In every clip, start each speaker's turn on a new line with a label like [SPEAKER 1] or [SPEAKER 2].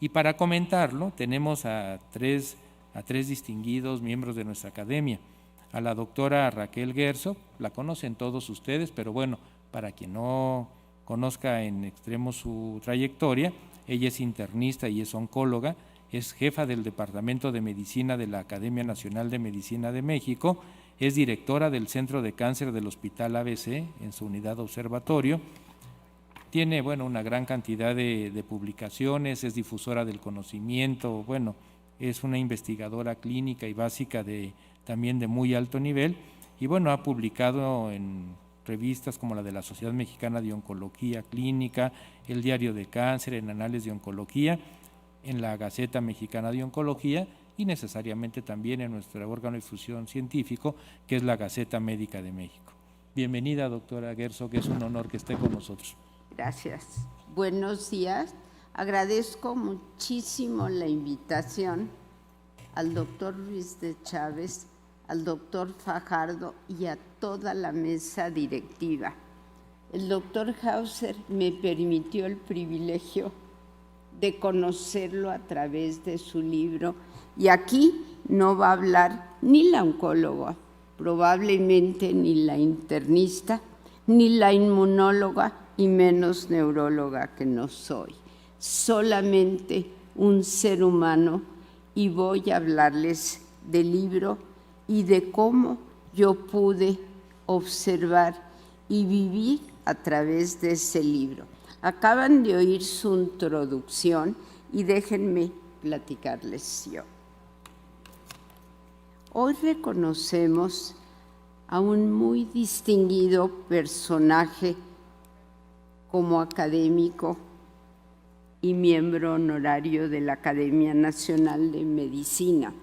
[SPEAKER 1] Y para comentarlo tenemos a tres distinguidos miembros de nuestra academia. A la doctora Raquel Gerso, la conocen todos ustedes, pero bueno, para quien no conozca en extremo su trayectoria, ella es internista y es oncóloga, es jefa del Departamento de Medicina de la Academia Nacional de Medicina de México, es directora del Centro de Cáncer del Hospital ABC en su unidad observatorio, tiene una gran cantidad de publicaciones, es difusora del conocimiento, es una investigadora clínica y básica también de muy alto nivel, y ha publicado en revistas como la de la Sociedad Mexicana de Oncología Clínica, el Diario de Cáncer, en Anales de Oncología, en la Gaceta Mexicana de Oncología y necesariamente también en nuestro órgano de difusión científico, que es la Gaceta Médica de México. Bienvenida, doctora Gerso, que es un honor que esté con nosotros.
[SPEAKER 2] Gracias. Buenos días. Agradezco muchísimo la invitación al doctor Ruiz de Chávez, al doctor Fajardo y a toda la mesa directiva. El doctor Hauser me permitió el privilegio de conocerlo a través de su libro, y aquí no va a hablar ni la oncóloga, probablemente ni la internista, ni la inmunóloga, y menos neuróloga que no soy, solamente un ser humano, y voy a hablarles del libro y de cómo yo pude observar y vivir a través de ese libro. Acaban de oír su introducción y déjenme platicarles yo. Hoy reconocemos a un muy distinguido personaje como académico y miembro honorario de la Academia Nacional de Medicina.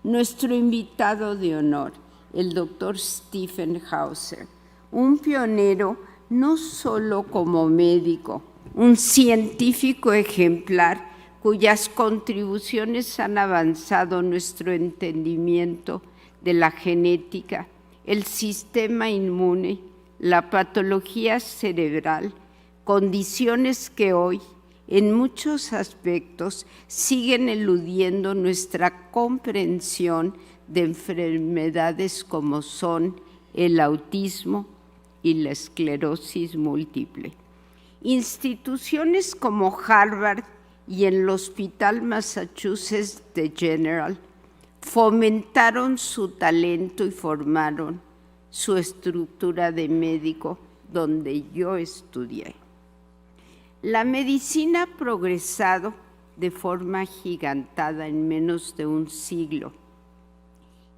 [SPEAKER 2] Nuestro invitado de honor, el doctor Stephen Hauser, un pionero no solo como médico, un científico ejemplar cuyas contribuciones han avanzado nuestro entendimiento de la genética, el sistema inmune, la patología cerebral, condiciones que hoy, en muchos aspectos, siguen eludiendo nuestra comprensión de enfermedades como son el autismo y la esclerosis múltiple. Instituciones como Harvard y el Hospital Massachusetts de General fomentaron su talento y formaron su estructura de médico, donde yo estudié. La medicina ha progresado de forma agigantada en menos de un siglo,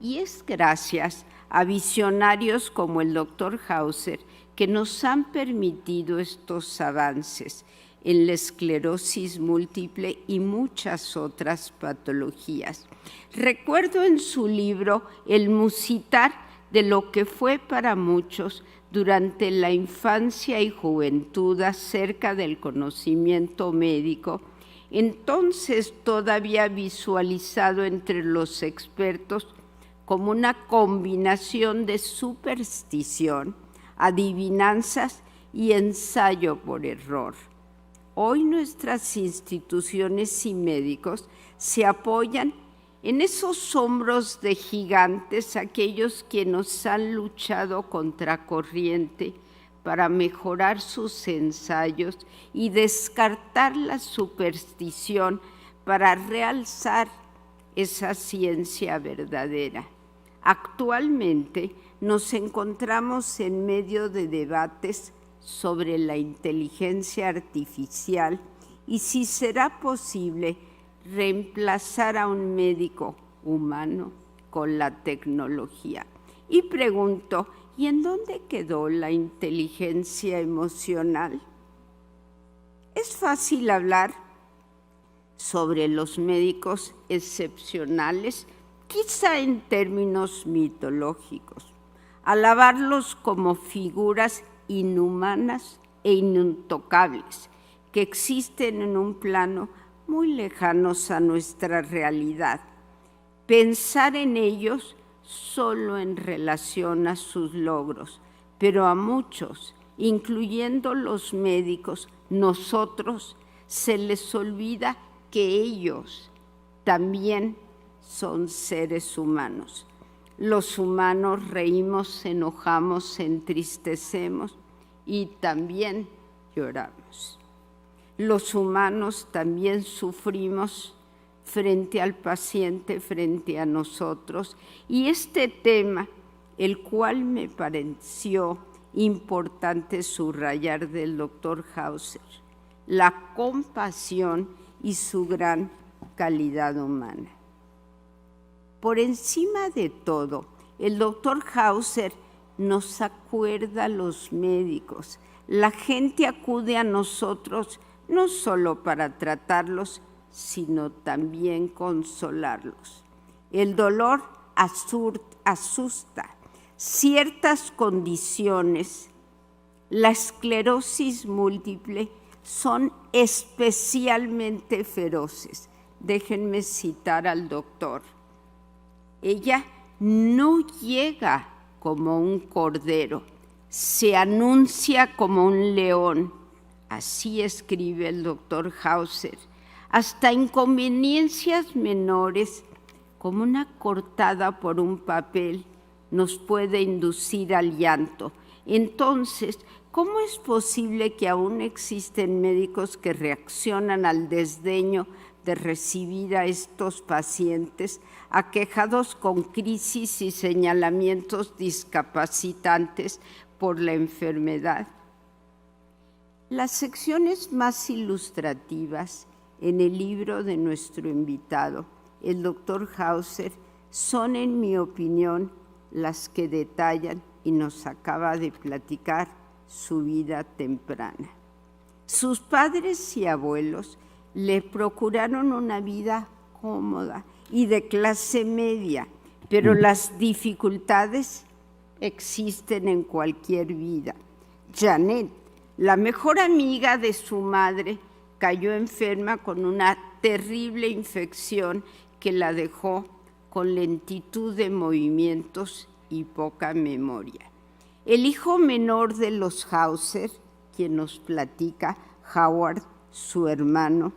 [SPEAKER 2] y es gracias a visionarios como el doctor Hauser que nos han permitido estos avances en la esclerosis múltiple y muchas otras patologías. Recuerdo en su libro El Musitar de lo que fue para muchos durante la infancia y juventud acerca del conocimiento médico, entonces todavía visualizado entre los expertos como una combinación de superstición, adivinanzas y ensayo por error. Hoy nuestras instituciones y médicos se apoyan en esos hombros de gigantes, aquellos que nos han luchado contracorriente para mejorar sus ensayos y descartar la superstición para realzar esa ciencia verdadera. Actualmente nos encontramos en medio de debates sobre la inteligencia artificial y si será posible reemplazar a un médico humano con la tecnología. Y pregunto, ¿y en dónde quedó la inteligencia emocional? Es fácil hablar sobre los médicos excepcionales, quizá en términos mitológicos, alabarlos como figuras inhumanas e intocables que existen en un plano muy lejanos a nuestra realidad. Pensar en ellos solo en relación a sus logros, pero a muchos, incluyendo los médicos, nosotros, se les olvida que ellos también son seres humanos. Los humanos reímos, enojamos, entristecemos y también lloramos. Los humanos también sufrimos frente al paciente, frente a nosotros. Y este tema, el cual me pareció importante subrayar del doctor Hauser, la compasión y su gran calidad humana. Por encima de todo, el doctor Hauser nos acuerda a los médicos. La gente acude a nosotros no solo para tratarlos, sino también consolarlos. El dolor asusta. Ciertas condiciones, la esclerosis múltiple, son especialmente feroces. Déjenme citar al doctor. Ella no llega como un cordero, se anuncia como un león. Así escribe el doctor Hauser. Hasta inconveniencias menores, como una cortada por un papel, nos puede inducir al llanto. Entonces, ¿cómo es posible que aún existen médicos que reaccionan al desdeño de recibir a estos pacientes aquejados con crisis y señalamientos discapacitantes por la enfermedad? Las secciones más ilustrativas en el libro de nuestro invitado, el doctor Hauser, son, en mi opinión, las que detallan y nos acaba de platicar su vida temprana. Sus padres y abuelos le procuraron una vida cómoda y de clase media, pero las dificultades existen en cualquier vida. Janet, la mejor amiga de su madre, cayó enferma con una terrible infección que la dejó con lentitud de movimientos y poca memoria. El hijo menor de los Hauser, quien nos platica, Howard, su hermano,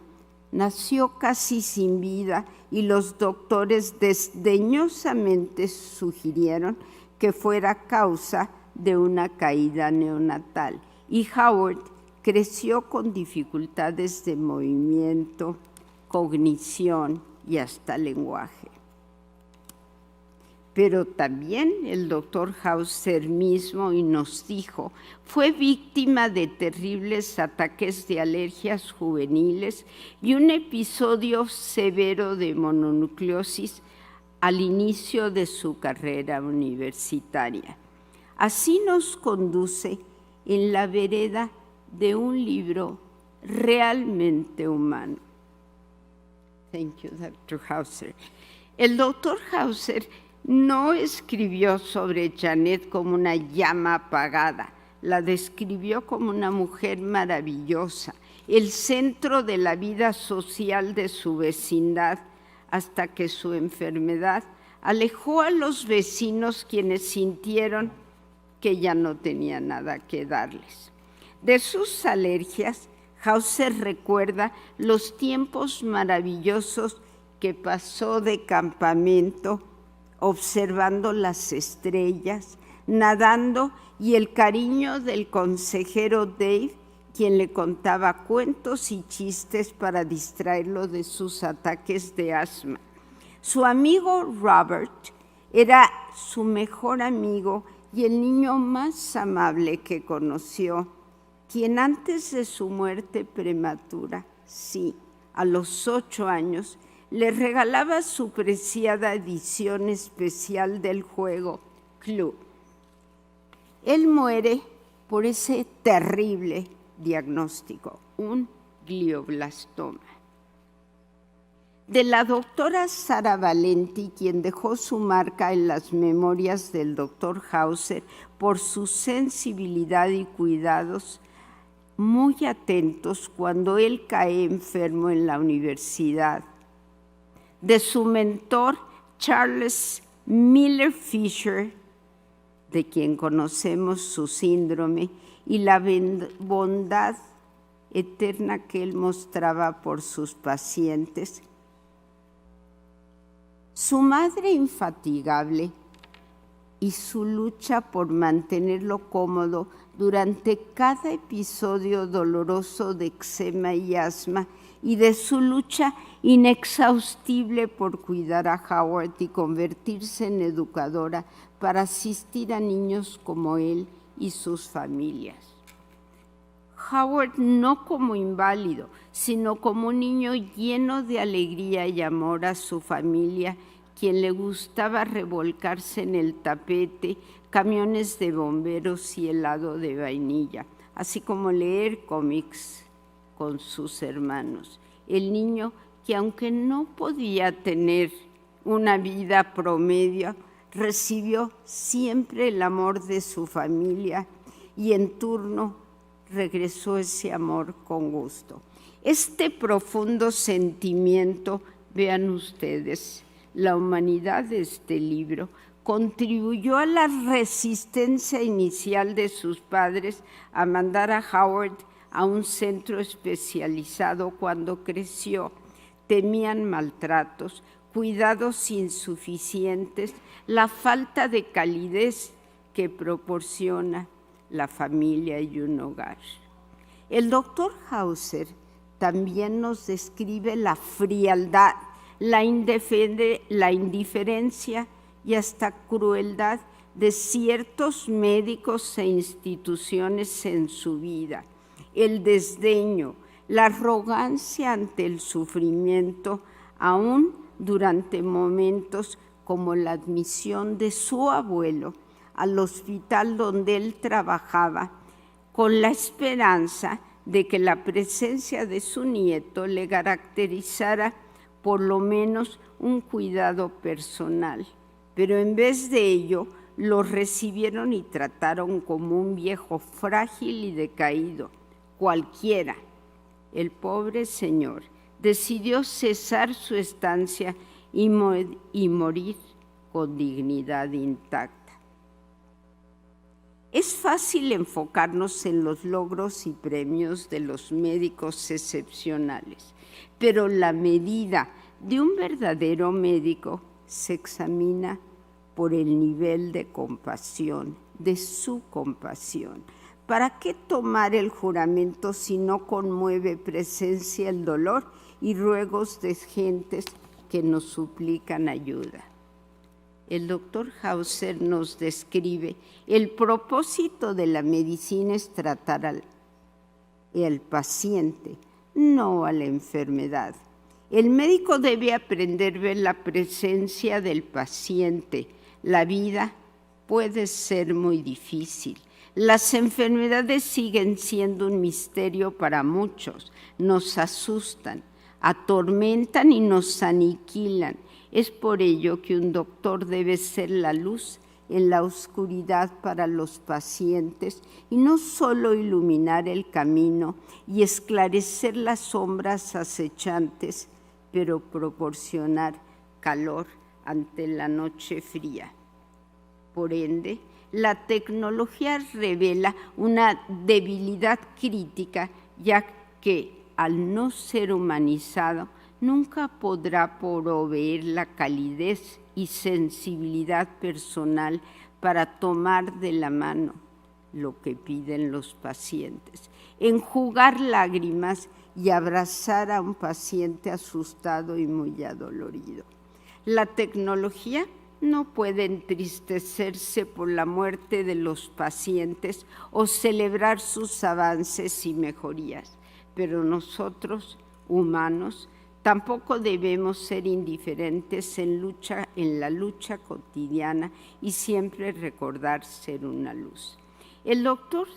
[SPEAKER 2] nació casi sin vida y los doctores desdeñosamente sugirieron que fuera causa de una caída neonatal. Y Howard creció con dificultades de movimiento, cognición y hasta lenguaje. Pero también el doctor Hauser mismo, y nos dijo, fue víctima de terribles ataques de alergias juveniles y un episodio severo de mononucleosis al inicio de su carrera universitaria. Así nos conduce en la vereda de un libro realmente humano. Thank you, Dr. Hauser. El doctor Hauser no escribió sobre Janet como una llama apagada, la describió como una mujer maravillosa, el centro de la vida social de su vecindad, hasta que su enfermedad alejó a los vecinos, quienes sintieron que ya no tenía nada que darles. De sus alergias, Hauser recuerda los tiempos maravillosos que pasó de campamento, observando las estrellas, nadando, y el cariño del consejero Dave, quien le contaba cuentos y chistes para distraerlo de sus ataques de asma. Su amigo Robert era su mejor amigo y el niño más amable que conoció, quien antes de su muerte prematura, sí, a los 8 años, le regalaba su preciada edición especial del juego Club. Él muere por ese terrible diagnóstico, un glioblastoma. De la doctora Sara Valenti, quien dejó su marca en las memorias del doctor Hauser por su sensibilidad y cuidados muy atentos cuando él cae enfermo en la universidad. De su mentor, Charles Miller Fisher, de quien conocemos su síndrome, y la bondad eterna que él mostraba por sus pacientes. Su madre infatigable y su lucha por mantenerlo cómodo durante cada episodio doloroso de eczema y asma, y de su lucha inexhaustible por cuidar a Howard y convertirse en educadora para asistir a niños como él y sus familias. Howard no como inválido, sino como un niño lleno de alegría y amor a su familia, quien le gustaba revolcarse en el tapete, camiones de bomberos y helado de vainilla, así como leer cómics con sus hermanos. El niño que, aunque no podía tener una vida promedio, recibió siempre el amor de su familia y en turno regresó ese amor con gusto. Este profundo sentimiento, vean ustedes, la humanidad de este libro, contribuyó a la resistencia inicial de sus padres a mandar a Howard a un centro especializado cuando creció. Temían maltratos, cuidados insuficientes, la falta de calidez que proporciona la familia y un hogar. El doctor Hauser también nos describe la frialdad, la indiferencia y hasta crueldad de ciertos médicos e instituciones en su vida, el desdeño, la arrogancia ante el sufrimiento, aún durante momentos como la admisión de su abuelo al hospital donde él trabajaba, con la esperanza de que la presencia de su nieto le caracterizara por lo menos un cuidado personal. Pero en vez de ello, lo recibieron y trataron como un viejo frágil y decaído, cualquiera. El pobre señor decidió cesar su estancia y morir con dignidad intacta. Es fácil enfocarnos en los logros y premios de los médicos excepcionales, pero la medida de un verdadero médico se examina por el nivel de compasión, de su compasión. ¿Para qué tomar el juramento si no conmueve presencia el dolor y ruegos de gentes que nos suplican ayuda? El doctor Hauser nos describe: el propósito de la medicina es tratar al paciente, no a la enfermedad. El médico debe aprender a ver la presencia del paciente. La vida puede ser muy difícil. Las enfermedades siguen siendo un misterio para muchos. Nos asustan, atormentan y nos aniquilan. Es por ello que un doctor debe ser la luz en la oscuridad para los pacientes y no solo iluminar el camino y esclarecer las sombras acechantes, pero proporcionar calor ante la noche fría. Por ende, la tecnología revela una debilidad crítica, ya que al no ser humanizado, nunca podrá proveer la calidez y sensibilidad personal para tomar de la mano lo que piden los pacientes, enjugar lágrimas y abrazar a un paciente asustado y muy adolorido. La tecnología no puede entristecerse por la muerte de los pacientes o celebrar sus avances y mejorías, pero nosotros, humanos, tampoco debemos ser indiferentes en la lucha cotidiana y siempre recordar ser una luz. El doctor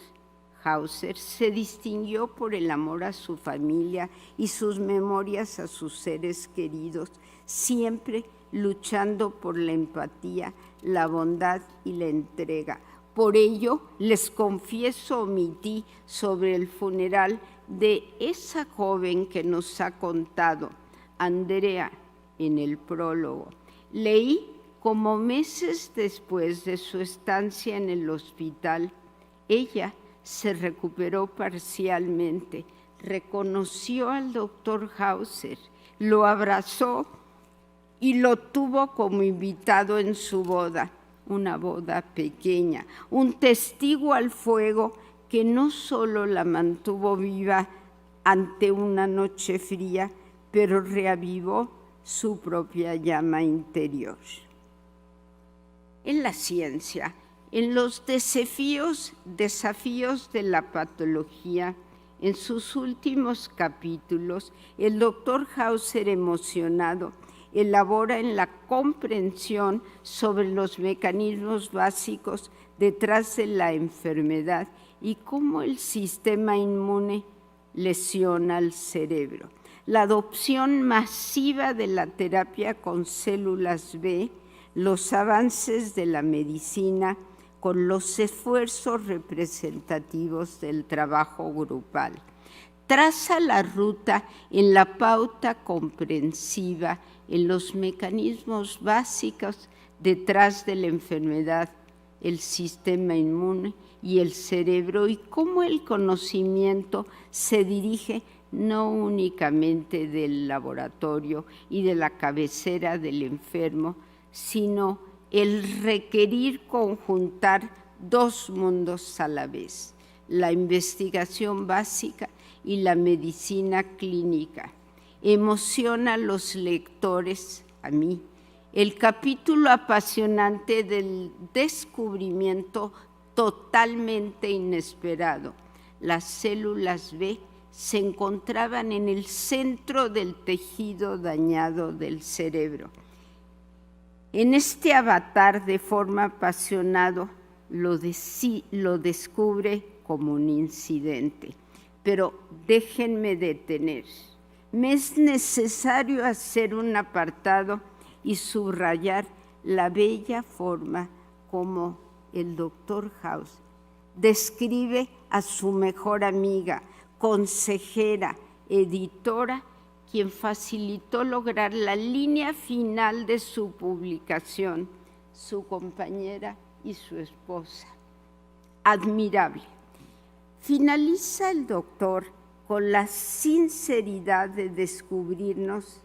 [SPEAKER 2] Hauser se distinguió por el amor a su familia y sus memorias a sus seres queridos, siempre luchando por la empatía, la bondad y la entrega. Por ello, les confieso, omití sobre el funeral de esa joven que nos ha contado Andrea en el prólogo. Leí como meses después de su estancia en el hospital, ella se recuperó parcialmente, reconoció al doctor Hauser, lo abrazó y lo tuvo como invitado en su boda, una boda pequeña, un testigo al fuego que no solo la mantuvo viva ante una noche fría, pero reavivó su propia llama interior. En la ciencia, en los desafíos de la patología, en sus últimos capítulos, el doctor Hauser, emocionado, elabora en la comprensión sobre los mecanismos básicos detrás de la enfermedad y cómo el sistema inmune lesiona al cerebro. La adopción masiva de la terapia con células B, los avances de la medicina con los esfuerzos representativos del trabajo grupal. Traza la ruta en la pauta comprensiva, en los mecanismos básicos detrás de la enfermedad, el sistema inmune y el cerebro, y cómo el conocimiento se dirige no únicamente del laboratorio y de la cabecera del enfermo, sino el requerir conjuntar dos mundos a la vez, la investigación básica y la medicina clínica. Emociona a los lectores, a mí, el capítulo apasionante del descubrimiento totalmente inesperado. Las células B se encontraban en el centro del tejido dañado del cerebro. En este avatar, de forma apasionado, lo descubre como un incidente. Pero déjenme detener. Me es necesario hacer un apartado y subrayar la bella forma como el doctor Hauser describe a su mejor amiga, consejera, editora, quien facilitó lograr la línea final de su publicación, su compañera y su esposa. Admirable. Finaliza el doctor con la sinceridad de descubrirnos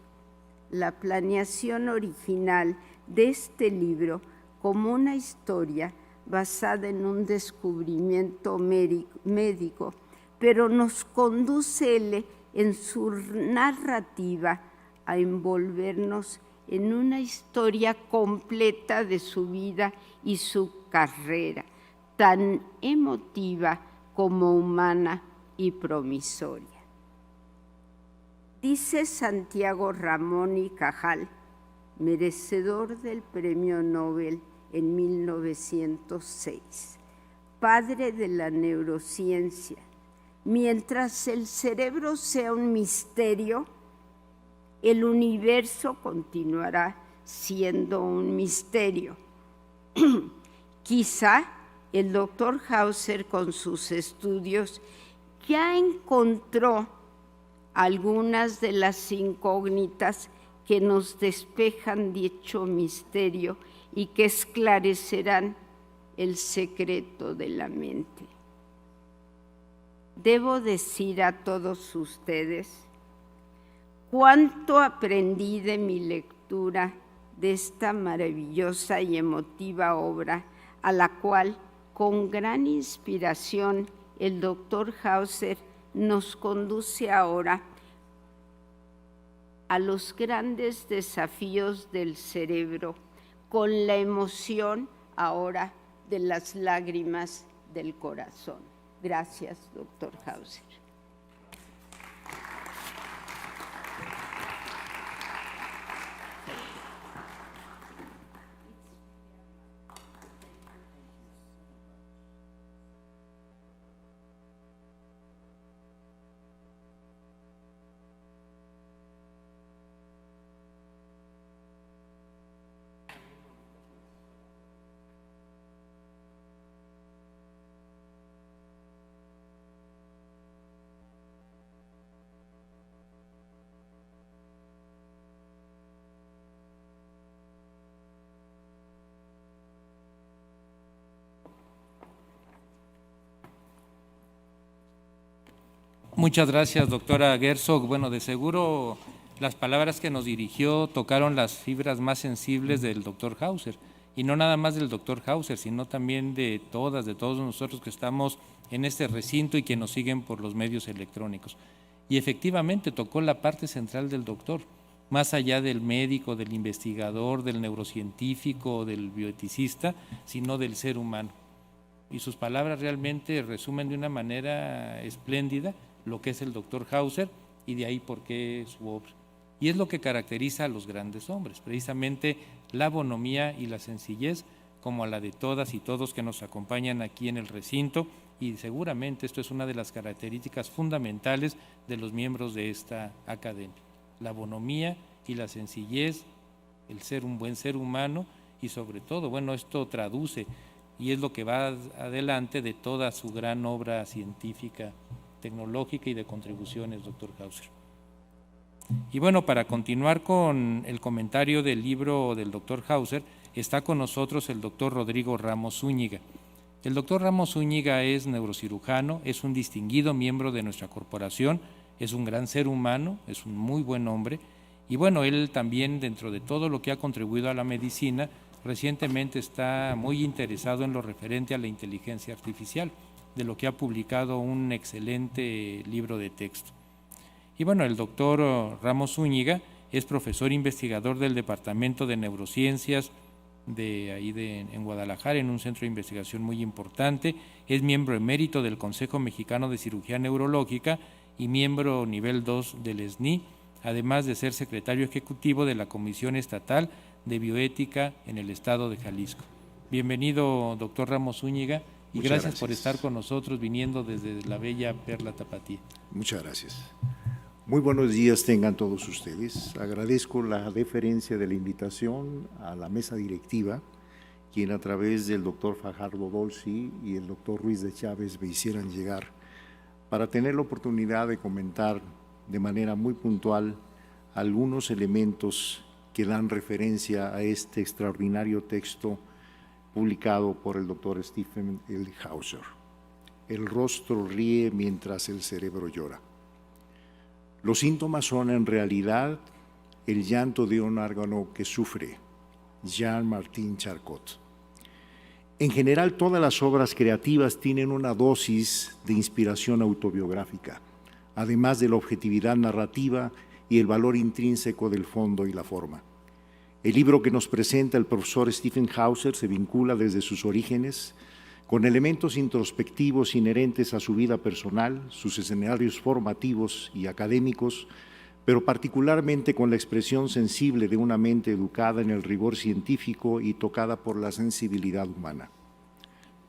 [SPEAKER 2] la planeación original de este libro como una historia basada en un descubrimiento médico, pero nos conduce en su narrativa a envolvernos en una historia completa de su vida y su carrera, tan emotiva como humana y promisoria. Dice Santiago Ramón y Cajal, merecedor del Premio Nobel en 1906, padre de la neurociencia: mientras el cerebro sea un misterio, el universo continuará siendo un misterio. Quizá el doctor Hauser, con sus estudios, ya encontró algunas de las incógnitas que nos despejan dicho misterio y que esclarecerán el secreto de la mente. Debo decir a todos ustedes cuánto aprendí de mi lectura de esta maravillosa y emotiva obra, a la cual, con gran inspiración, el doctor Hauser nos conduce ahora a los grandes desafíos del cerebro, con la emoción ahora de las lágrimas del corazón. Gracias, doctor Hauser.
[SPEAKER 1] Muchas gracias, doctora Gersog. Bueno, de seguro las palabras que nos dirigió tocaron las fibras más sensibles del doctor Hauser, y no nada más del doctor Hauser, sino también de todos nosotros que estamos en este recinto y que nos siguen por los medios electrónicos. Y efectivamente tocó la parte central del doctor, más allá del médico, del investigador, del neurocientífico, del bioeticista, sino del ser humano. Y sus palabras realmente resumen de una manera espléndida lo que es el doctor Hauser y de ahí por qué su obra. Y es lo que caracteriza a los grandes hombres, precisamente la bonomía y la sencillez, como a la de todas y todos que nos acompañan aquí en el recinto, y seguramente esto es una de las características fundamentales de los miembros de esta academia, la bonomía y la sencillez, el ser un buen ser humano, y sobre todo, bueno, esto traduce y es lo que va adelante de toda su gran obra científica, tecnológica y de contribuciones, doctor Hauser. Y bueno, para continuar con el comentario del libro del doctor Hauser, está con nosotros el doctor Rodrigo Ramos Zúñiga. El doctor Ramos Zúñiga es neurocirujano, es un distinguido miembro de nuestra corporación, es un gran ser humano, es un muy buen hombre, y bueno, él también, dentro de todo lo que ha contribuido a la medicina, recientemente está muy interesado en lo referente a la inteligencia artificial, de lo que ha publicado un excelente libro de texto. Y bueno, el doctor Ramos Zúñiga es profesor investigador del Departamento de Neurociencias en Guadalajara, en un centro de investigación muy importante, es miembro emérito del Consejo Mexicano de Cirugía Neurológica y miembro nivel 2 del SNI, además de ser secretario ejecutivo de la Comisión Estatal de Bioética en el estado de Jalisco. Bienvenido, doctor Ramos Zúñiga, y gracias por estar con nosotros viniendo desde la bella Perla Tapatía.
[SPEAKER 3] Muchas gracias. Muy buenos días tengan todos ustedes. Agradezco la deferencia de la invitación a la mesa directiva, quien a través del doctor Fajardo Dolci y el doctor Ruiz de Chávez me hicieran llegar para tener la oportunidad de comentar de manera muy puntual algunos elementos que dan referencia a este extraordinario texto publicado por el doctor Stephen L. Hauser. El rostro ríe mientras el cerebro llora. Los síntomas son en realidad el llanto de un órgano que sufre, Jean-Martin Charcot. En general, todas las obras creativas tienen una dosis de inspiración autobiográfica, además de la objetividad narrativa y el valor intrínseco del fondo y la forma. El libro que nos presenta el profesor Stephen Hauser se vincula desde sus orígenes con elementos introspectivos inherentes a su vida personal, sus escenarios formativos y académicos, pero particularmente con la expresión sensible de una mente educada en el rigor científico y tocada por la sensibilidad humana.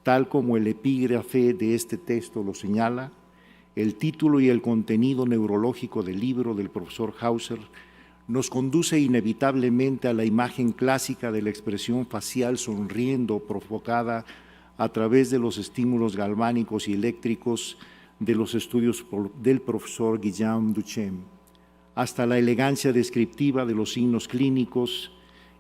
[SPEAKER 3] Tal como el epígrafe de este texto lo señala, el título y el contenido neurológico del libro del profesor Hauser nos conduce inevitablemente a la imagen clásica de la expresión facial sonriendo provocada a través de los estímulos galvánicos y eléctricos de los estudios del profesor Guillaume Duchenne, hasta la elegancia descriptiva de los signos clínicos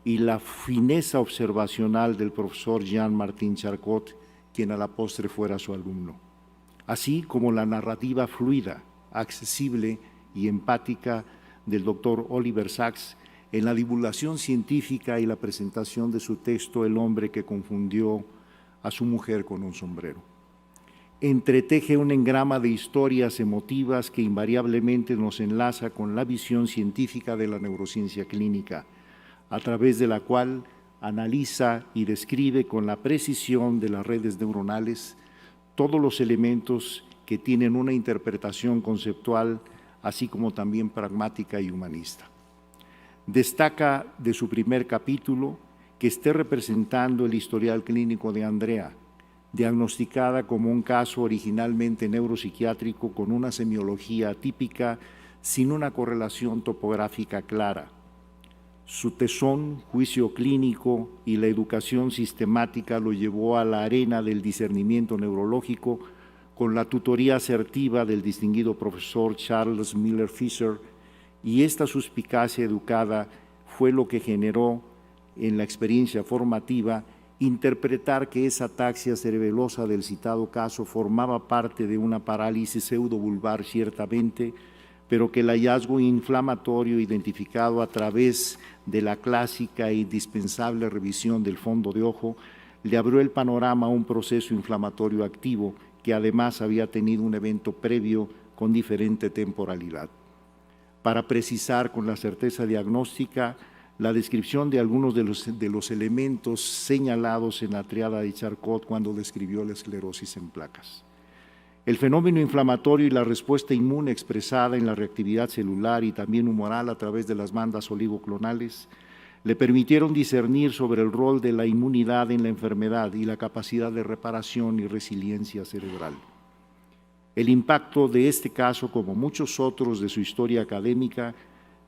[SPEAKER 3] y la fineza observacional del profesor Jean-Martin Charcot, quien a la postre fuera su alumno, así como la narrativa fluida, accesible y empática del doctor Oliver Sacks en la divulgación científica y la presentación de su texto El hombre que confundió a su mujer con un sombrero. Entreteje un engrama de historias emotivas que invariablemente nos enlaza con la visión científica de la neurociencia clínica, a través de la cual analiza y describe con la precisión de las redes neuronales todos los elementos que tienen una interpretación conceptual, así como también pragmática y humanista. Destaca de su primer capítulo que esté representando el historial clínico de Andrea, diagnosticada como un caso originalmente neuropsiquiátrico con una semiología atípica sin una correlación topográfica clara. Su tesón, juicio clínico y la educación sistemática lo llevó a la arena del discernimiento neurológico con la tutoría asertiva del distinguido profesor Charles Miller Fisher, y esta suspicacia educada fue lo que generó en la experiencia formativa interpretar que esa ataxia cerebelosa del citado caso formaba parte de una parálisis pseudobulbar ciertamente, pero que el hallazgo inflamatorio identificado a través de la clásica e indispensable revisión del fondo de ojo le abrió el panorama a un proceso inflamatorio activo que además había tenido un evento previo con diferente temporalidad. Para precisar con la certeza diagnóstica la descripción de algunos de los elementos señalados en la triada de Charcot cuando describió la esclerosis en placas. El fenómeno inflamatorio y la respuesta inmune expresada en la reactividad celular y también humoral a través de las bandas oligoclonales le permitieron discernir sobre el rol de la inmunidad en la enfermedad y la capacidad de reparación y resiliencia cerebral. El impacto de este caso, como muchos otros de su historia académica,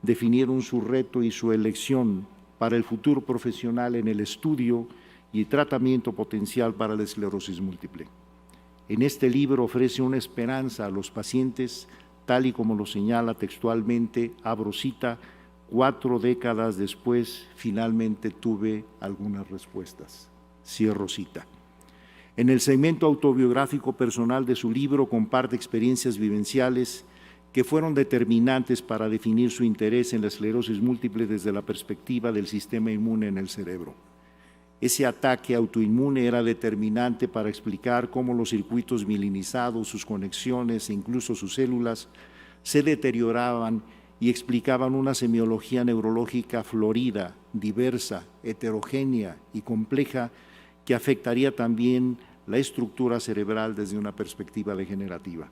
[SPEAKER 3] definieron su reto y su elección para el futuro profesional en el estudio y tratamiento potencial para la esclerosis múltiple. En este libro ofrece una esperanza a los pacientes, tal y como lo señala textualmente, abro cita, 4 décadas después finalmente tuve algunas respuestas. Cierro cita. En el segmento autobiográfico personal de su libro comparte experiencias vivenciales que fueron determinantes para definir su interés en la esclerosis múltiple desde la perspectiva del sistema inmune en el cerebro. Ese ataque autoinmune era determinante para explicar cómo los circuitos mielinizados, sus conexiones e incluso sus células se deterioraban y explicaban una semiología neurológica florida, diversa, heterogénea y compleja que afectaría también la estructura cerebral desde una perspectiva degenerativa.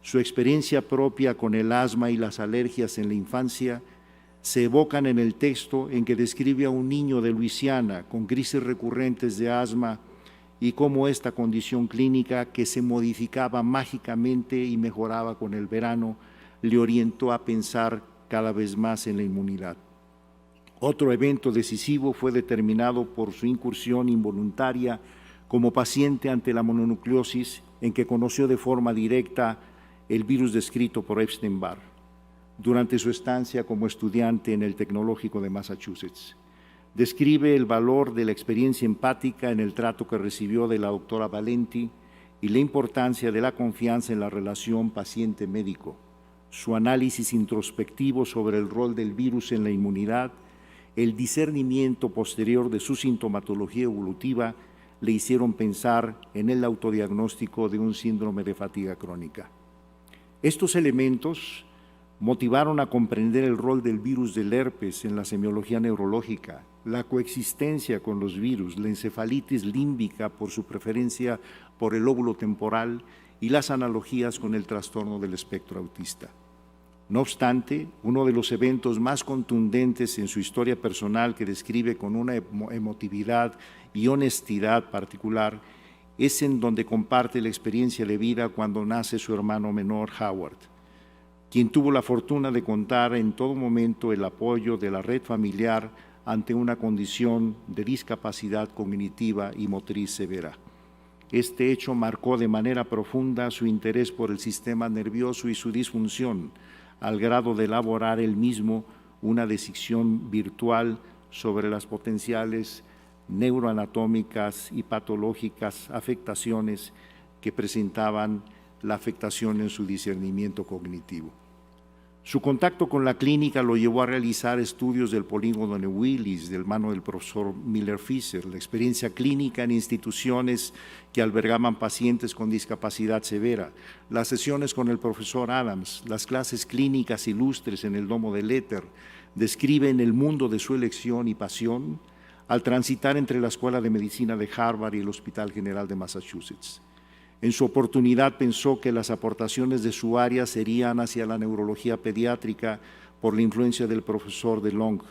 [SPEAKER 3] Su experiencia propia con el asma y las alergias en la infancia se evocan en el texto en que describe a un niño de Luisiana con crisis recurrentes de asma y cómo esta condición clínica, que se modificaba mágicamente y mejoraba con el verano, le orientó a pensar cada vez más en la inmunidad. Otro evento decisivo fue determinado por su incursión involuntaria como paciente ante la mononucleosis, en que conoció de forma directa el virus descrito por Epstein-Barr durante su estancia como estudiante en el Tecnológico de Massachusetts. Describe el valor de la experiencia empática en el trato que recibió de la doctora Valenti y la importancia de la confianza en la relación paciente-médico. Su análisis introspectivo sobre el rol del virus en la inmunidad, el discernimiento posterior de su sintomatología evolutiva le hicieron pensar en el autodiagnóstico de un síndrome de fatiga crónica. Estos elementos motivaron a comprender el rol del virus del herpes en la semiología neurológica, la coexistencia con los virus, la encefalitis límbica por su preferencia por el lóbulo temporal y las analogías con el trastorno del espectro autista. No obstante, uno de los eventos más contundentes en su historia personal, que describe con una emotividad y honestidad particular, es en donde comparte la experiencia de vida cuando nace su hermano menor, Howard, quien tuvo la fortuna de contar en todo momento el apoyo de la red familiar ante una condición de discapacidad cognitiva y motriz severa. Este hecho marcó de manera profunda su interés por el sistema nervioso y su disfunción, al grado de elaborar él mismo una decisión virtual sobre las potenciales neuroanatómicas y patológicas afectaciones que presentaban la afectación en su discernimiento cognitivo. Su contacto con la clínica lo llevó a realizar estudios del polígono de Willis, del mano del profesor Miller Fisher, la experiencia clínica en instituciones que albergaban pacientes con discapacidad severa, las sesiones con el profesor Adams, las clases clínicas ilustres en el Domo del Éter, describen el mundo de su elección y pasión al transitar entre la Escuela de Medicina de Harvard y el Hospital General de Massachusetts. En su oportunidad pensó que las aportaciones de su área serían hacia la neurología pediátrica por la influencia del profesor DeLong,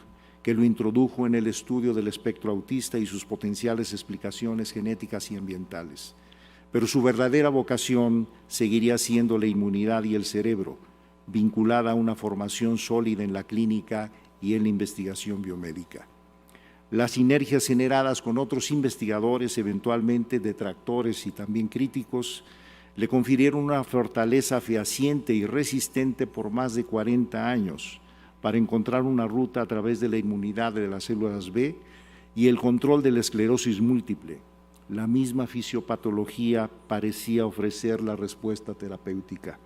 [SPEAKER 3] que lo introdujo en el estudio del espectro autista y sus potenciales explicaciones genéticas y ambientales. Pero su verdadera vocación seguiría siendo la inmunidad y el cerebro, vinculada a una formación sólida en la clínica y en la investigación biomédica. Las sinergias generadas con otros investigadores, eventualmente detractores y también críticos, le confirieron una fortaleza fehaciente y resistente por más de 40 años para encontrar una ruta a través de la inmunidad de las células B y el control de la esclerosis múltiple. La misma fisiopatología parecía ofrecer la respuesta terapéutica.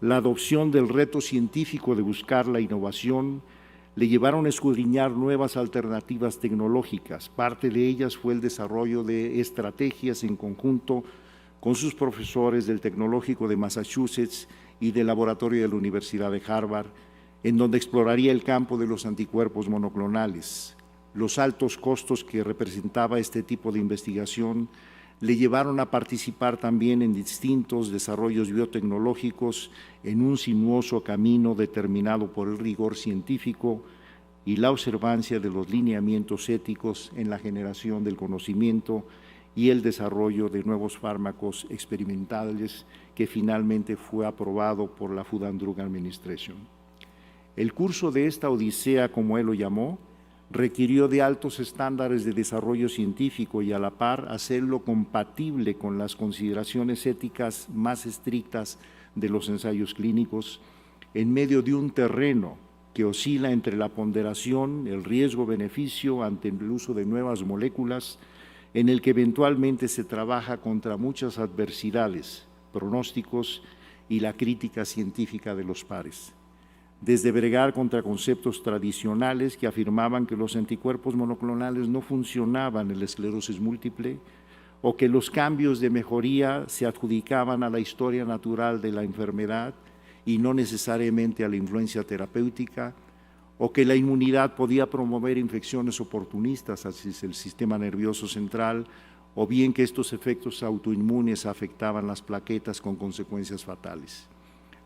[SPEAKER 3] La adopción del reto científico de buscar la innovación le llevaron a escudriñar nuevas alternativas tecnológicas. Parte de ellas fue el desarrollo de estrategias en conjunto con sus profesores del Tecnológico de Massachusetts y del laboratorio de la Universidad de Harvard, en donde exploraría el campo de los anticuerpos monoclonales. Los altos costos que representaba este tipo de investigación le llevaron a participar también en distintos desarrollos biotecnológicos en un sinuoso camino determinado por el rigor científico y la observancia de los lineamientos éticos en la generación del conocimiento y el desarrollo de nuevos fármacos experimentales que finalmente fue aprobado por la Food and Drug Administration. El curso de esta odisea, como él lo llamó, requirió de altos estándares de desarrollo científico y a la par hacerlo compatible con las consideraciones éticas más estrictas de los ensayos clínicos en medio de un terreno que oscila entre la ponderación, el riesgo-beneficio ante el uso de nuevas moléculas, en el que eventualmente se trabaja contra muchas adversidades, pronósticos y la crítica científica de los pares. Desde bregar contra conceptos tradicionales que afirmaban que los anticuerpos monoclonales no funcionaban en la esclerosis múltiple o que los cambios de mejoría se adjudicaban a la historia natural de la enfermedad y no necesariamente a la influencia terapéutica, o que la inmunidad podía promover infecciones oportunistas hacia el sistema nervioso central, o bien que estos efectos autoinmunes afectaban las plaquetas con consecuencias fatales.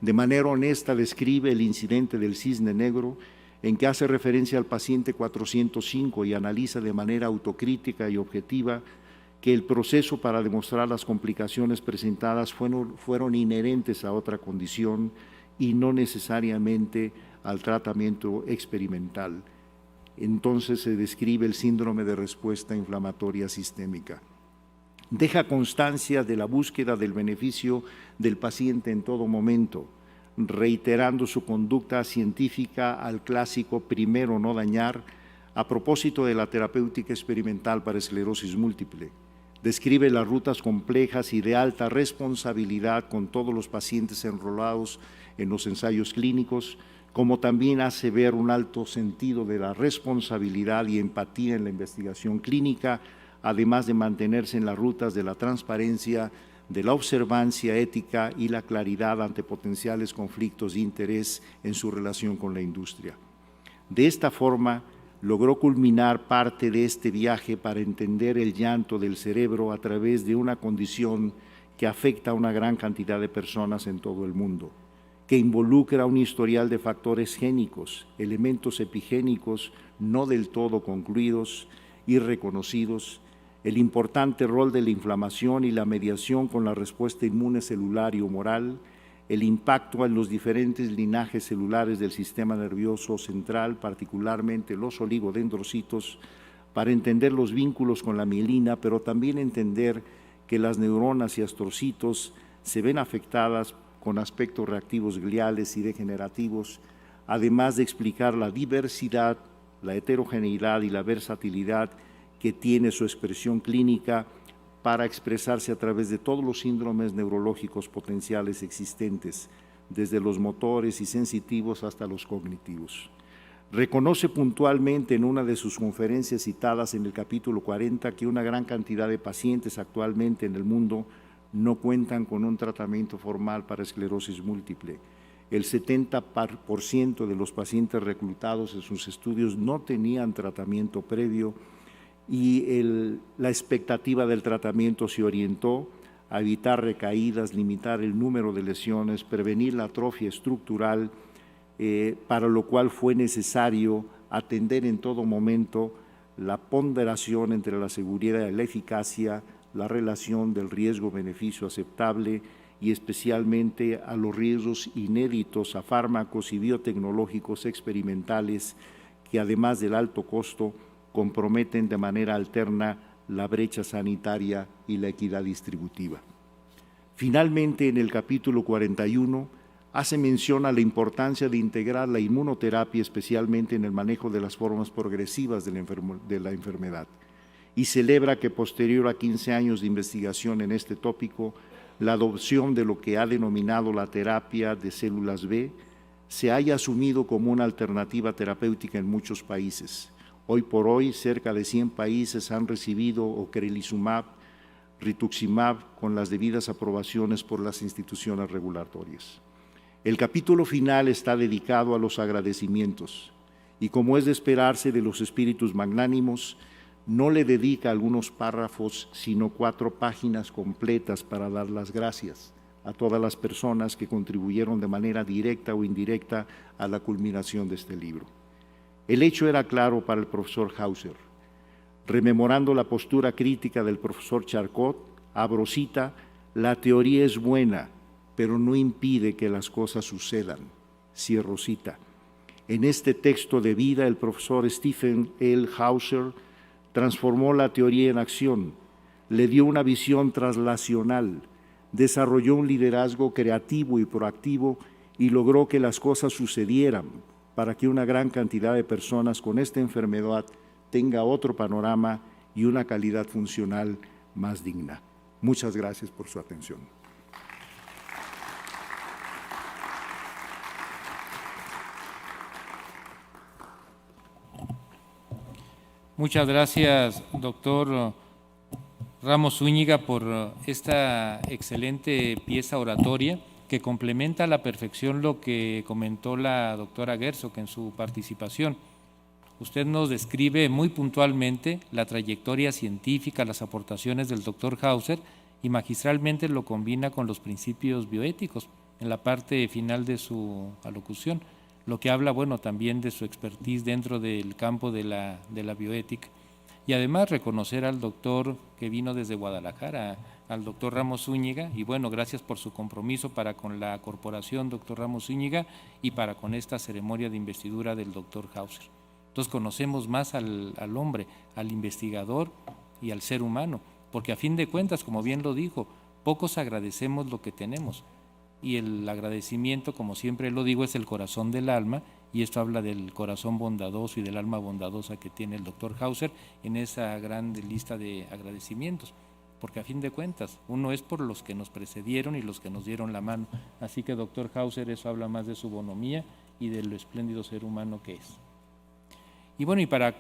[SPEAKER 3] De manera honesta describe el incidente del cisne negro, en que hace referencia al paciente 405 y analiza de manera autocrítica y objetiva que el proceso para demostrar las complicaciones presentadas fueron inherentes a otra condición y no necesariamente al tratamiento experimental. Entonces se describe el síndrome de respuesta inflamatoria sistémica. Deja constancia de la búsqueda del beneficio del paciente en todo momento, reiterando su conducta científica al clásico primero no dañar a propósito de la terapéutica experimental para esclerosis múltiple. Describe las rutas complejas y de alta responsabilidad con todos los pacientes enrolados en los ensayos clínicos, como también hace ver un alto sentido de la responsabilidad y empatía en la investigación clínica, además de mantenerse en las rutas de la transparencia, de la observancia ética y la claridad ante potenciales conflictos de interés en su relación con la industria. De esta forma, logró culminar parte de este viaje para entender el llanto del cerebro a través de una condición que afecta a una gran cantidad de personas en todo el mundo, que involucra un historial de factores génicos, elementos epigénicos no del todo concluidos y reconocidos, el importante rol de la inflamación y la mediación con la respuesta inmune celular y humoral, el impacto en los diferentes linajes celulares del sistema nervioso central, particularmente los oligodendrocitos, para entender los vínculos con la mielina, pero también entender que las neuronas y astrocitos se ven afectadas con aspectos reactivos gliales y degenerativos, además de explicar la diversidad, la heterogeneidad y la versatilidad que tiene su expresión clínica para expresarse a través de todos los síndromes neurológicos potenciales existentes, desde los motores y sensitivos hasta los cognitivos. Reconoce puntualmente en una de sus conferencias citadas en el capítulo 40 que una gran cantidad de pacientes actualmente en el mundo no cuentan con un tratamiento formal para esclerosis múltiple. El 70% de los pacientes reclutados en sus estudios no tenían tratamiento previo y la expectativa del tratamiento se orientó a evitar recaídas, limitar el número de lesiones, prevenir la atrofia estructural, para lo cual fue necesario atender en todo momento la ponderación entre la seguridad y la eficacia, la relación del riesgo-beneficio aceptable y especialmente a los riesgos inéditos a fármacos y biotecnológicos experimentales que además del alto costo comprometen de manera alterna la brecha sanitaria y la equidad distributiva. Finalmente, en el capítulo 41, hace mención a la importancia de integrar la inmunoterapia, especialmente en el manejo de las formas progresivas de la enfermedad, y celebra que posterior a 15 años de investigación en este tópico, la adopción de lo que ha denominado la terapia de células B se haya asumido como una alternativa terapéutica en muchos países. Hoy por hoy, cerca de 100 países han recibido ocrelizumab, rituximab, con las debidas aprobaciones por las instituciones regulatorias. El capítulo final está dedicado a los agradecimientos y, como es de esperarse de los espíritus magnánimos, no le dedica algunos párrafos, sino 4 páginas completas para dar las gracias a todas las personas que contribuyeron de manera directa o indirecta a la culminación de este libro. El hecho era claro para el profesor Hauser. Rememorando la postura crítica del profesor Charcot, abro cita, la teoría es buena, pero no impide que las cosas sucedan. Cierro cita. En este texto de vida, el profesor Stephen L. Hauser transformó la teoría en acción, le dio una visión translacional, desarrolló un liderazgo creativo y proactivo y logró que las cosas sucedieran para que una gran cantidad de personas con esta enfermedad tenga otro panorama y una calidad funcional más digna. Muchas gracias por su atención.
[SPEAKER 1] Muchas gracias, doctor Ramos Zúñiga, por esta excelente pieza oratoria que complementa a la perfección lo que comentó la doctora Gersok en su participación. Usted nos describe muy puntualmente la trayectoria científica, las aportaciones del doctor Hauser y magistralmente lo combina con los principios bioéticos en la parte final de su alocución, lo que habla, bueno, también de su expertise dentro del campo de la bioética. Y además reconocer al doctor que vino desde Guadalajara, al doctor Ramos Zúñiga, y bueno, gracias por su compromiso para con la corporación, doctor Ramos Zúñiga, y para con esta ceremonia de investidura del doctor Hauser. Entonces conocemos más al hombre, al investigador y al ser humano, porque a fin de cuentas, como bien lo dijo, pocos agradecemos lo que tenemos. Y el agradecimiento, como siempre lo digo, es el corazón del alma, y esto habla del corazón bondadoso y del alma bondadosa que tiene el doctor Hauser en esa gran lista de agradecimientos, porque a fin de cuentas uno es por los que nos precedieron y los que nos dieron la mano. Así que, doctor Hauser, eso habla más de su bonomía y de lo espléndido ser humano que es. Y bueno, y para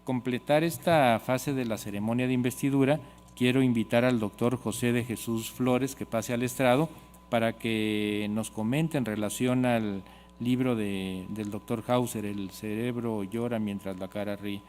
[SPEAKER 1] completar esta fase de la ceremonia de investidura, quiero invitar al doctor José de Jesús Flores que pase al estrado para que nos comente en relación al libro del doctor Hauser, El cerebro llora mientras la cara ríe.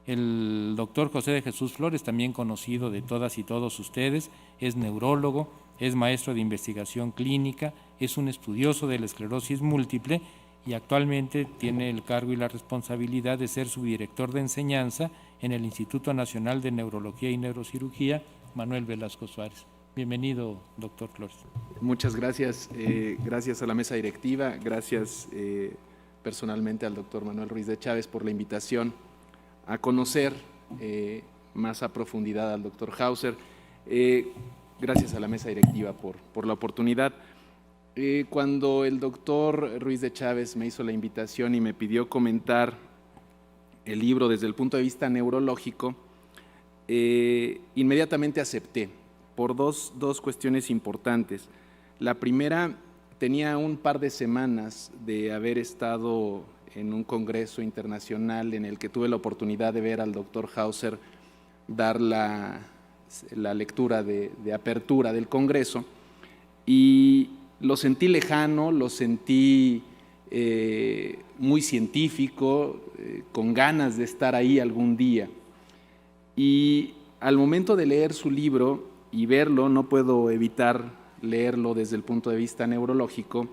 [SPEAKER 1] El doctor José de Jesús Flores, también conocido de todas y todos ustedes, es neurólogo, es maestro de investigación clínica, es un estudioso de la esclerosis múltiple y actualmente tiene el cargo y la responsabilidad de ser subdirector de enseñanza en el Instituto Nacional de Neurología y Neurocirugía, Manuel Velasco Suárez. Bienvenido, doctor Flores.
[SPEAKER 4] Muchas gracias. Gracias a la mesa directiva, gracias personalmente al doctor Manuel Ruiz de Chávez por la invitación a conocer más a profundidad al doctor Hauser. Gracias a la mesa directiva por la oportunidad. Cuando el doctor Ruiz de Chávez me hizo la invitación y me pidió comentar el libro desde el punto de vista neurológico, inmediatamente acepté por dos cuestiones importantes. La primera, tenía un par de semanas de haber estado en un congreso internacional en el que tuve la oportunidad de ver al doctor Hauser dar la lectura de apertura del congreso, y lo sentí lejano, lo sentí muy científico, con ganas de estar ahí algún día. Y al momento de leer su libro y verlo, no puedo evitar leerlo desde el punto de vista neurológico,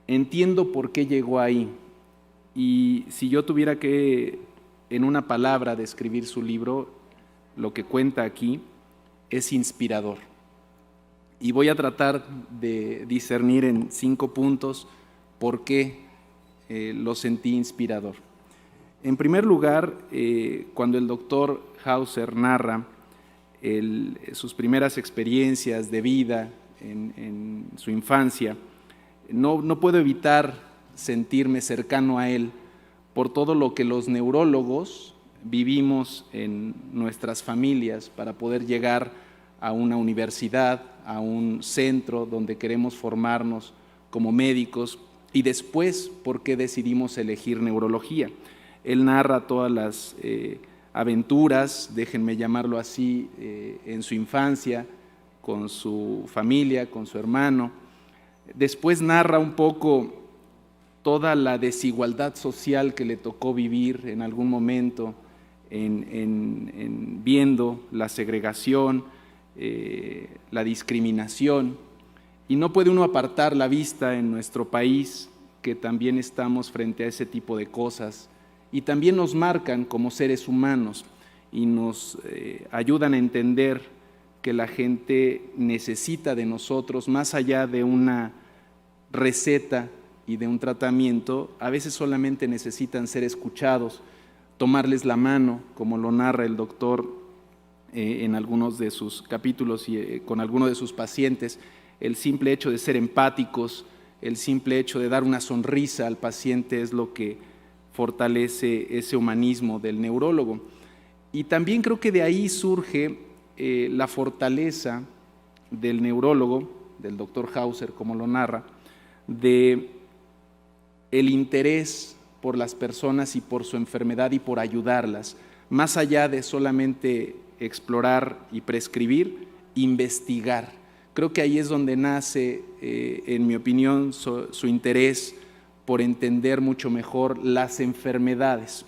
[SPEAKER 4] entiendo por qué llegó ahí. Y si yo tuviera que, en una palabra, describir su libro, lo que cuenta aquí es inspirador. Y voy a tratar de discernir en 5 puntos por qué lo sentí inspirador. En primer lugar, cuando el doctor Hauser narra sus primeras experiencias de vida en su infancia, no puedo evitar sentirme cercano a él por todo lo que los neurólogos vivimos en nuestras familias para poder llegar a una universidad, a un centro donde queremos formarnos como médicos, y después por qué decidimos elegir neurología. Él narra todas las aventuras, déjenme llamarlo así, en su infancia, con su familia, con su hermano. Después narra un poco toda la desigualdad social que le tocó vivir en algún momento, viendo la segregación, la discriminación, y no puede uno apartar la vista en nuestro país, que también estamos frente a ese tipo de cosas, y también nos marcan como seres humanos y nos ayudan a entender que la gente necesita de nosotros, más allá de una receta y de un tratamiento. A veces solamente necesitan ser escuchados, tomarles la mano, como lo narra el doctor en algunos de sus capítulos y con algunos de sus pacientes. El simple hecho de ser empáticos, el simple hecho de dar una sonrisa al paciente es lo que fortalece ese humanismo del neurólogo. Y también creo que de ahí surge la fortaleza del neurólogo, del doctor Hauser, como lo narra, de el interés por las personas y por su enfermedad y por ayudarlas, más allá de solamente explorar y prescribir, investigar. Creo que ahí es donde nace, en mi opinión, su interés por entender mucho mejor las enfermedades.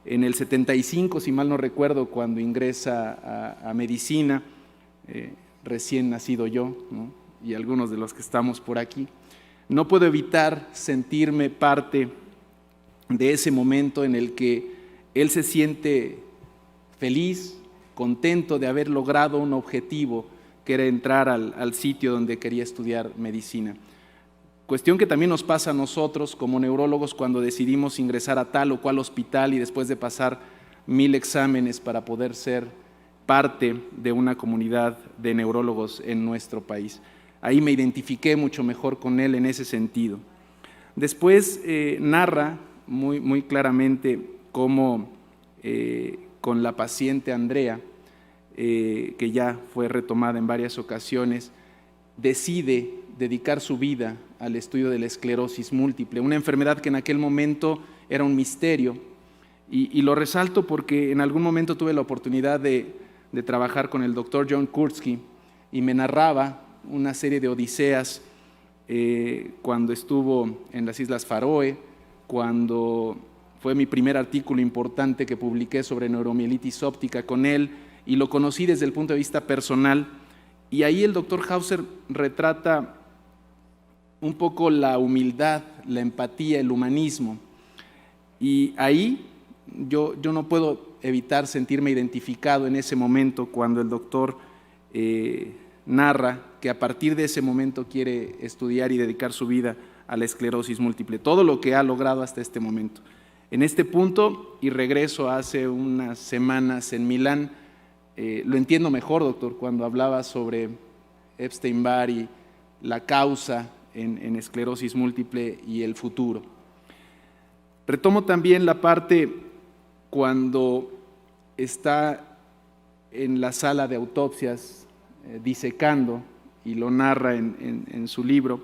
[SPEAKER 4] En el 75, si mal no recuerdo, cuando ingresa a medicina, recién nacido yo, ¿no?, y algunos de los que estamos por aquí, no puedo evitar sentirme parte de ese momento en el que él se siente feliz, contento de haber logrado un objetivo, que era entrar al sitio donde quería estudiar medicina. Cuestión que también nos pasa a nosotros como neurólogos cuando decidimos ingresar a tal o cual hospital y después de pasar 1000 exámenes para poder ser parte de una comunidad de neurólogos en nuestro país. Ahí me identifiqué mucho mejor con él en ese sentido. Después narra muy claramente cómo con la paciente Andrea, que ya fue retomada en varias ocasiones, decide dedicar su vida al estudio de la esclerosis múltiple, una enfermedad que en aquel momento era un misterio, y lo resalto porque en algún momento tuve la oportunidad de trabajar con el doctor John Kurtzky, y me narraba una serie de odiseas cuando estuvo en las Islas Faroe, cuando fue mi primer artículo importante que publiqué sobre neuromielitis óptica con él, y lo conocí desde el punto de vista personal, y ahí el doctor Hauser retrata un poco la humildad, la empatía, el humanismo, y ahí yo no puedo evitar sentirme identificado en ese momento cuando el doctor narra que a partir de ese momento quiere estudiar y dedicar su vida a la esclerosis múltiple, todo lo que ha logrado hasta este momento. En este punto, y regreso hace unas semanas en Milán, lo entiendo mejor, doctor, cuando hablaba sobre Epstein-Barr y la causa en esclerosis múltiple y el futuro. Retomo también la parte cuando está en la sala de autopsias disecando, y lo narra en su libro.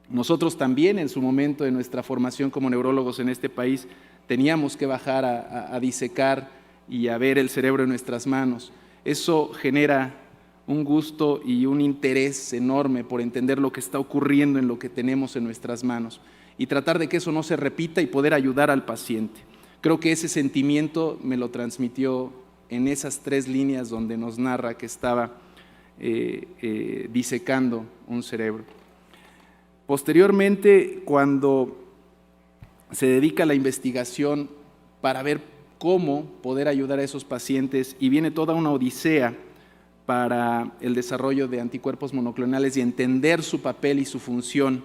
[SPEAKER 4] Nosotros también en su momento de nuestra formación como neurólogos en este país teníamos que bajar a disecar y a ver el cerebro en nuestras manos. Eso genera un gusto y un interés enorme por entender lo que está ocurriendo en lo que tenemos en nuestras manos y tratar de que eso no se repita y poder ayudar al paciente. Creo que ese sentimiento me lo transmitió en esas 3 líneas donde nos narra que estaba disecando un cerebro. Posteriormente, cuando se dedica a la investigación para ver cómo poder ayudar a esos pacientes, y viene toda una odisea para el desarrollo de anticuerpos monoclonales y entender su papel y su función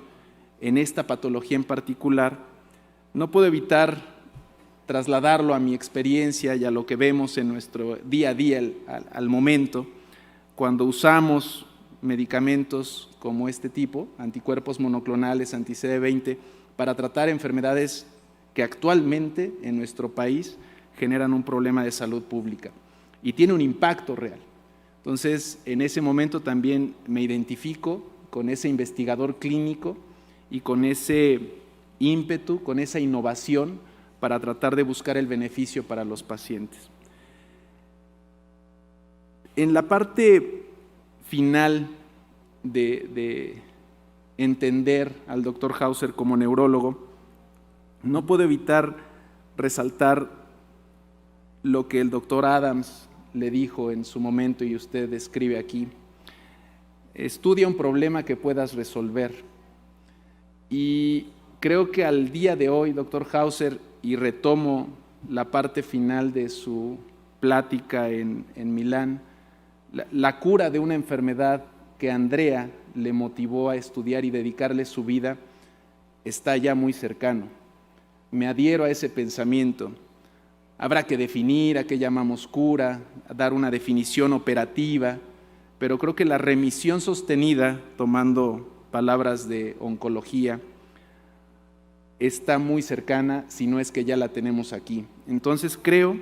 [SPEAKER 4] en esta patología en particular, no puedo evitar trasladarlo a mi experiencia y a lo que vemos en nuestro día a día al momento, cuando usamos medicamentos como este tipo, anticuerpos monoclonales, anti-CD20, para tratar enfermedades que actualmente en nuestro país generan un problema de salud pública y tiene un impacto real. Entonces, en ese momento también me identifico con ese investigador clínico y con ese ímpetu, con esa innovación para tratar de buscar el beneficio para los pacientes. En la parte final de entender al doctor Hauser como neurólogo, no puedo evitar resaltar lo que el doctor Adams le dijo en su momento y usted describe aquí. Estudia un problema que puedas resolver. Y creo que al día de hoy, doctor Hauser, y retomo la parte final de su plática en Milán, la cura de una enfermedad que Andrea le motivó a estudiar y dedicarle su vida está ya muy cercano. Me adhiero a ese pensamiento. Habrá que definir a qué llamamos cura, dar una definición operativa, pero creo que la remisión sostenida, tomando palabras de oncología, está muy cercana, si no es que ya la tenemos aquí. Entonces creo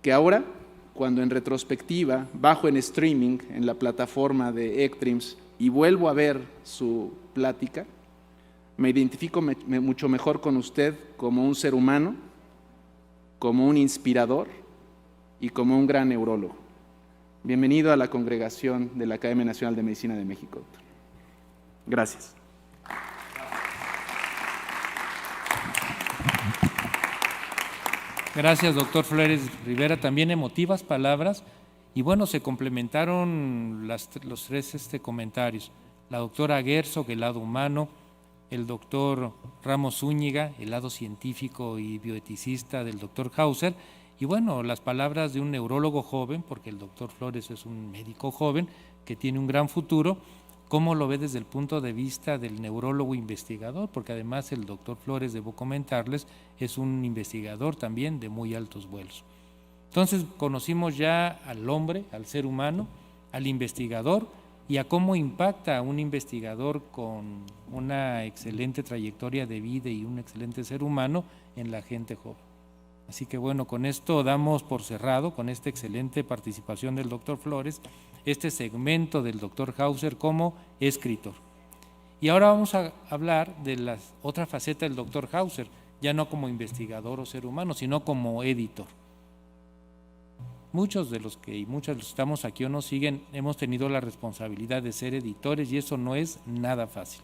[SPEAKER 4] que ahora, cuando en retrospectiva bajo en streaming en la plataforma de ECTRIMS y vuelvo a ver su plática, me identifico mucho mejor con usted como un ser humano, como un inspirador y como un gran neurólogo. Bienvenido a la congregación de la Academia Nacional de Medicina de México, doctor. Gracias.
[SPEAKER 1] Gracias, doctor Flores Rivera. También emotivas palabras. Y bueno, se complementaron los tres comentarios. La doctora Gerso, el lado humano, el doctor Ramos Zúñiga, el lado científico y bioeticista del doctor Hauser, y bueno, las palabras de un neurólogo joven, porque el doctor Flores es un médico joven que tiene un gran futuro. ¿Cómo lo ve desde el punto de vista del neurólogo investigador? Porque además el doctor Flores, debo comentarles, es un investigador también de muy altos vuelos. Entonces conocimos ya al hombre, al ser humano, al investigador y a cómo impacta a un investigador con una excelente trayectoria de vida y un excelente ser humano en la gente joven. Así que bueno, con esto damos por cerrado, con esta excelente participación del doctor Flores, este segmento del doctor Hauser como escritor. Y ahora vamos a hablar de la otra faceta del doctor Hauser, ya no como investigador o ser humano, sino como editor. Muchos de los que estamos aquí o nos siguen hemos tenido la responsabilidad de ser editores y eso no es nada fácil.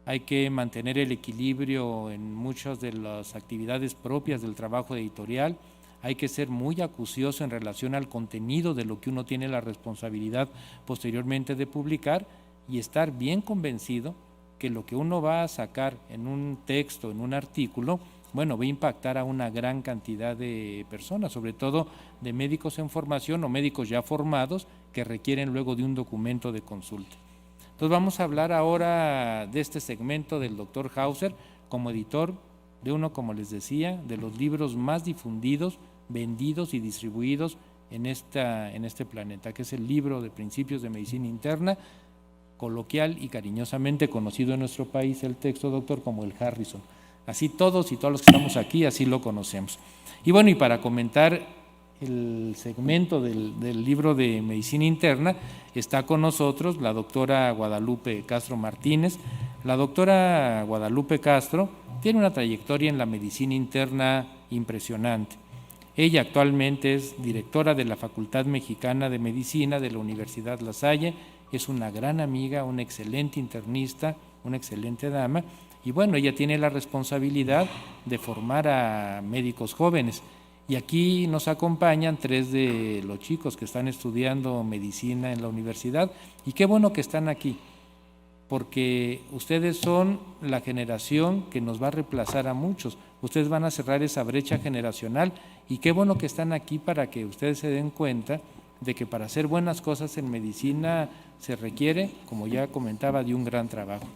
[SPEAKER 1] Hay que mantener el equilibrio en muchas de las actividades propias del trabajo editorial, hay que ser muy acucioso en relación al contenido de lo que uno tiene la responsabilidad posteriormente de publicar y estar bien convencido que lo que uno va a sacar en un texto, en un artículo, bueno, va a impactar a una gran cantidad de personas, sobre todo de médicos en formación o médicos ya formados que requieren luego de un documento de consulta. Entonces vamos a hablar ahora de este segmento del doctor Hauser como editor de uno, como les decía, de los libros más difundidos, vendidos y distribuidos en este planeta, que es el libro de Principios de Medicina Interna, coloquial y cariñosamente conocido en nuestro país el texto, doctor, como el Harrison. Así todos y todos los que estamos aquí, así lo conocemos. Y bueno, y para comentar el segmento del libro de Medicina Interna, está con nosotros la doctora Guadalupe Castro Martínez. La doctora Guadalupe Castro tiene una trayectoria en la medicina interna impresionante. Ella actualmente es directora de la Facultad Mexicana de Medicina de la Universidad La Salle, es una gran amiga, una excelente internista, una excelente dama, y bueno, ella tiene la responsabilidad de formar a médicos jóvenes. Y aquí nos acompañan 3 de los chicos que están estudiando medicina en la universidad, y qué bueno que están aquí, porque ustedes son la generación que nos va a reemplazar a muchos. Ustedes van a cerrar esa brecha generacional y qué bueno que están aquí para que ustedes se den cuenta de que para hacer buenas cosas en medicina se requiere, como ya comentaba, de un gran trabajo.